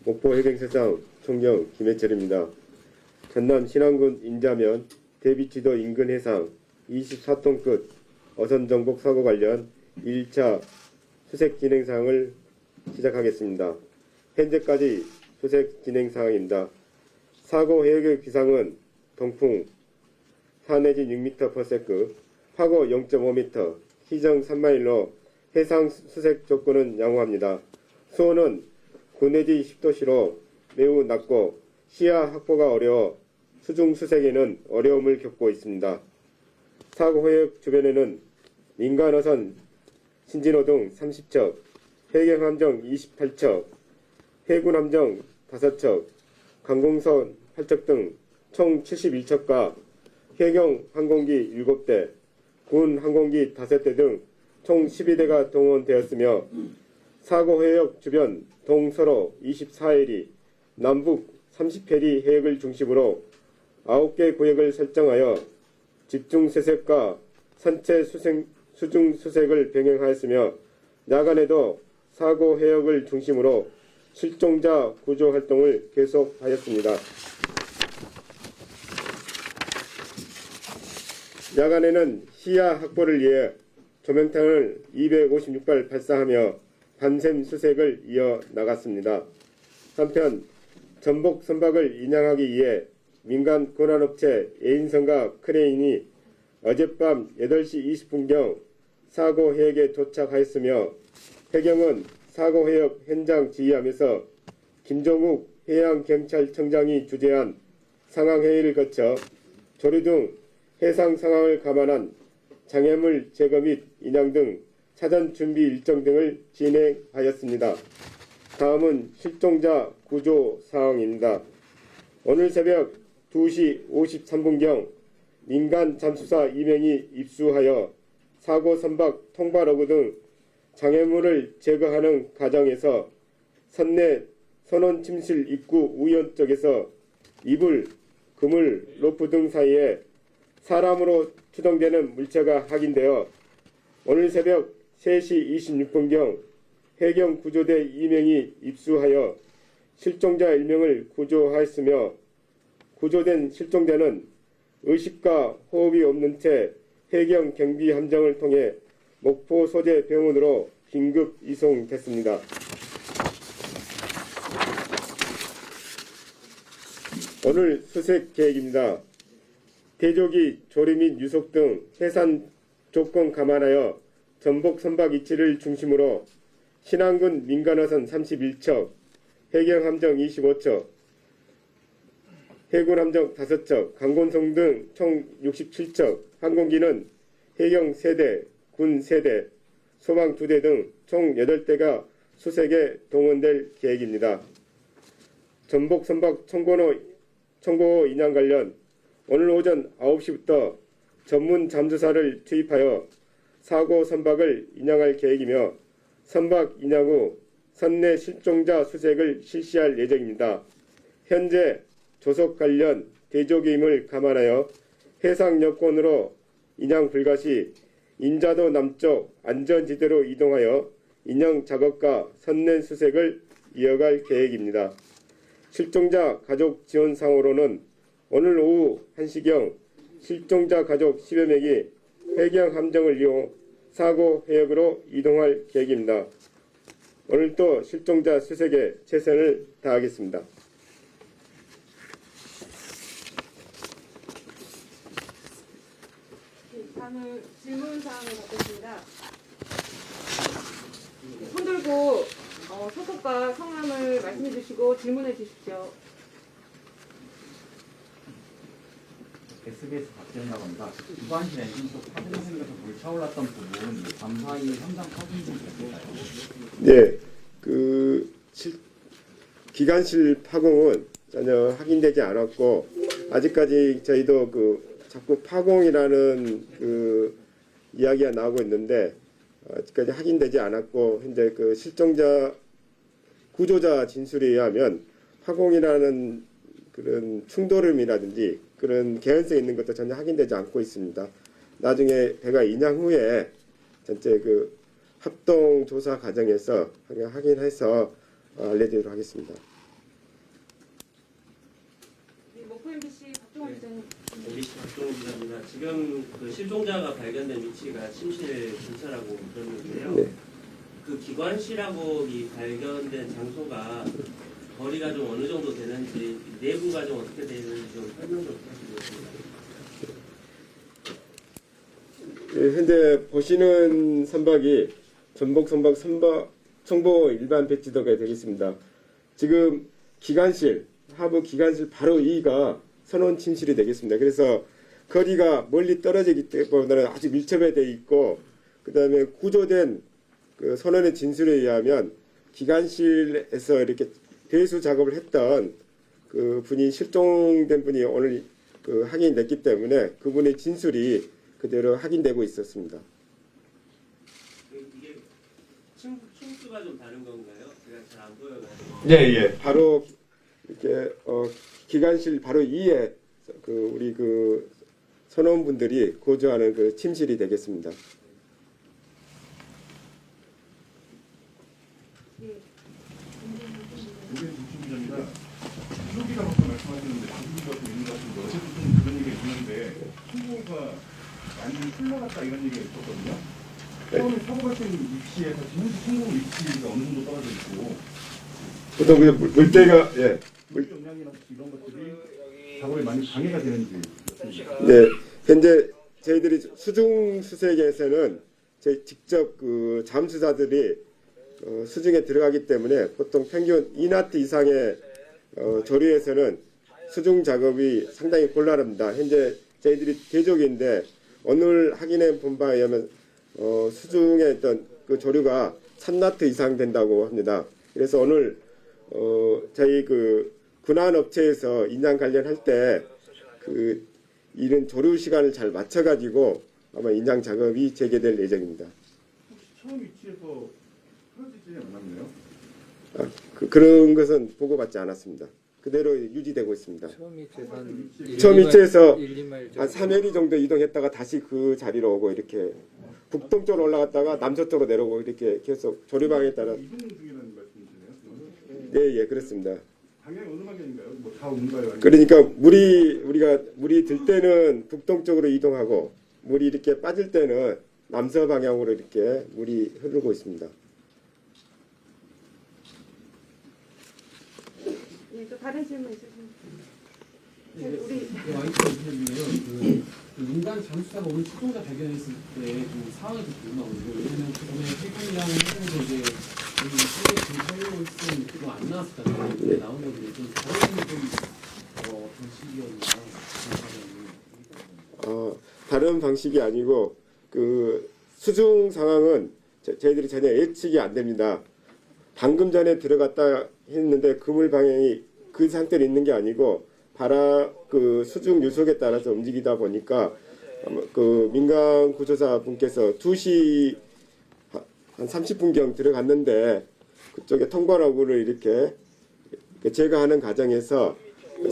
목포 해경사장 총경 김해철입니다. 전남 신안군 인자면 대비지도 인근 해상 24톤 끝 어선 정복 사고 관련 1차 수색 진행 사항을 시작하겠습니다. 현재까지 수색 진행 사항입니다. 사고 해역의 기상은 동풍 4 내지 6m/s, 파고 0.5m, 시정 3마일로 해상 수색 조건은 양호합니다. 수온은 9 내지 10도씨로 매우 낮고 시야 확보가 어려워 수중 수색에는 어려움을 겪고 있습니다. 사고 해역 주변에는 민간 어선 신진호 등 30척, 해경 함정 28척, 해군 함정 5척, 관공선 8척 등 총 71척과 해경 항공기 7대, 군 항공기 5대 등 총 12대가 동원되었으며 사고 해역 주변 동서로 24해리, 남북 30해리 해역을 중심으로 9개 구역을 설정하여 집중 수색과 선체 수중 수색을 병행하였으며 야간에도 사고 해역을 중심으로 실종자 구조 활동을 계속하였습니다. 야간에는 시야 확보를 위해 조명탄을 256발 발사하며 밤샘 수색을 이어나갔습니다. 한편 전복 선박을 인양하기 위해 민간 군안업체 예인선과 크레인이 어젯밤 8시 20분경 사고 해역에 도착하였으며 해경은 사고 해역 현장 지휘하면서 김종욱 해양경찰청장이 주재한 상황회의를 거쳐 조류 등 해상 상황을 감안한 장애물 제거 및 인양 등 사전 준비 일정 등을 진행하였습니다. 다음은 실종자 구조 사항입니다. 오늘 새벽 2시 53분경 민간 잠수사 2명이 입수하여 사고 선박 통발어구 등 장애물을 제거하는 과정에서 선내 선원 침실 입구 우연 쪽에서 이불, 그물, 로프 등 사이에 사람으로 추정되는 물체가 확인되어 오늘 새벽 3시 26분경 해경 구조대 2명이 입수하여 실종자 1명을 구조하였으며 구조된 실종자는 의식과 호흡이 없는 채 해경 경비 함정을 통해 목포 소재 병원으로 긴급 이송됐습니다. 오늘 수색 계획입니다. 대조기, 조리 및 유속 등 해산 조건 감안하여 전복 선박 위치를 중심으로 신안군 민간어선 31척, 해경 함정 25척, 해군 함정 5척, 관공선 등 총 67척, 항공기는 해경 3대, 군 3대, 소방 2대 등 총 8대가 수색에 동원될 계획입니다. 전복 선박 청고 인양 관련 오늘 오전 9시부터 전문 잠수사를 투입하여 사고 선박을 인양할 계획이며 선박 인양 후 선내 실종자 수색을 실시할 예정입니다. 현재 조속 관련 대조기임을 감안하여 해상 여건으로 인양 불가 시 인자도 남쪽 안전지대로 이동하여 인양 작업과 선내 수색을 이어갈 계획입니다. 실종자 가족 지원상으로는 오늘 오후 1시경 실종자 가족 10여 명이 해경 함정을 이용 사고 해역으로 이동할 계획입니다. 오늘도 실종자 수색에 최선을 다하겠습니다. 다음은 질문 사항을 받겠습니다. 손 들고 소속과 성함을 말씀해 주시고 질문해 주십시오. SBS 박재현이라고 합니다. 이관실 엔진 속 파손생에서 물 차올랐던 부분 밤사이에 현장 파손 좀 됐을까요? 네, 기관실 파공은 전혀 확인되지 않았고 아직까지 저희도 자꾸 파공이라는 이야기가 나오고 있는데 아직까지 확인되지 않았고 현재 실종자 구조자 진술에 의하면 파공이라는 그런 충돌음이라든지 그런 개연성 있는 것도 전혀 확인되지 않고 있습니다. 나중에 배가 인양 후에 전체 합동 조사 과정에서 확인해서 알려드리도록 하겠습니다. MBC 박종훈 기자입니다. 지금 그 실종자가 발견된 위치가 침실 근처라고 들었는데요. 네. 그 기관실하고 이 발견된 장소가 거리가 좀 어느 정도 되는지, 내부가 좀 어떻게 되는지 좀 설명 좀 부탁드리겠습니다. 현재 보시는 선박이 전복 선박 청보 일반 배치도가 되겠습니다. 지금 기관실, 하부 기관실 바로 위가 선원 침실이 되겠습니다. 그래서 거리가 멀리 떨어지기 때문에 아주 밀접해 돼 있고, 그 다음에 구조된 그 선원의 진술에 의하면 기관실에서 이렇게 배수 작업을 했던 그 분이 실종된 분이 오늘 그 확인됐기 때문에 그분의 진술이 그대로 확인되고 있었습니다. 이게 층수가 좀 다른 건가요? 제가 잘 안 보여가지고. 예. 바로 이렇게 기관실 바로 위에 그 우리 그 선원분들이 거주하는 그 침실이 되겠습니다. 이게 유튜브입니다. 수조기가 먼저 말씀하셨는데 수조기가 좀 있는 것 같은데 어쨌든 좀 그런 얘기가 있는데 수조가 많이 흘러갔다 이런 얘기가 있었거든요. 처음에 사고 발생 위치에서 지금 통로 위치가 어느 정도 떨어져 있고 보통 그 물때가 물 영향이나 이런 것들이 작업에 많이 방해가 되는지. 네, 현재 저희들이 수중 수색에서는 저희 직접 그 잠수사들이 수중에 들어가기 때문에 보통 평균 2나트 이상의 조류에서는 수중 작업이 상당히 곤란합니다. 현재 저희들이 대족인데 오늘 확인해 본 바에 의하면 수중에 있던 그 조류가 3나트 이상 된다고 합니다. 그래서 오늘 저희 그 군안 업체에서 인양 관련할 때 그 이런 조류 시간을 잘 맞춰가지고 아마 인양 작업이 재개될 예정입니다. 혹시 처음 위치에서 흐려지지 않았나요? 그런 것은 보고받지 않았습니다. 그대로 유지되고 있습니다. 처음 위치에서 한 3회리 정도 이동했다가 다시 그 자리로 오고 이렇게 북동쪽으로 올라갔다가 남서쪽으로 내려오고 이렇게 계속 조류방에 따라 이동 중이라는 말씀이시네요? 예 그렇습니다. 방향이 어느 방향인가요? 뭐 좌우인가요? 그러니까 물이 들 때는 북동쪽으로 이동하고 물이 이렇게 빠질 때는 남서 방향으로 이렇게 물이 흐르고 있습니다. 예, 또 다른 질문 있으십니까? 우리 와이프 인터뷰에요. 그 인간 잠수사가 오늘 실종자 발견했을 때 좀 상황이 좀 궁금하거든요. 왜냐면 오늘 해군이랑 해군에서 이제 여기 세계 근처에 있으면 그거 안 나왔었잖아요. 근데 나온 것들이 좀 다른 좀 방식이었나 다른 방식이 아니고 그 수중 상황은 저희들이 전혀 예측이 안 됩니다. 방금 전에 들어갔다 했는데 그물 방향이 그 상태로 있는 게 아니고 그 수중 유속에 따라서 움직이다 보니까 그 민간 구조사 분께서 2시 한 30분경 들어갔는데 그쪽에 통과로구를 이렇게 제거하는 과정에서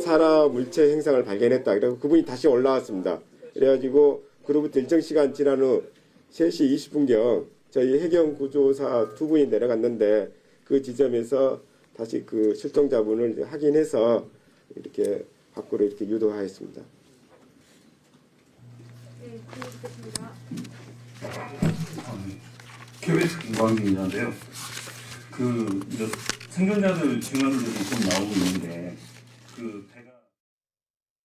사람 물체 행상을 발견했다. 그래서 그분이 다시 올라왔습니다. 그래가지고 그로부터 일정 시간 지난 후 3시 20분경 저희 해경 구조사 2분이 내려갔는데 그 지점에서 다시 그 실종자분을 확인해서 이렇게 밖으로 이렇게 유도하였습니다. 네, 듣겠습니다. KBS 김광진인데요. 그 이제 생존자들 증언들이 좀 나오고 있는데 그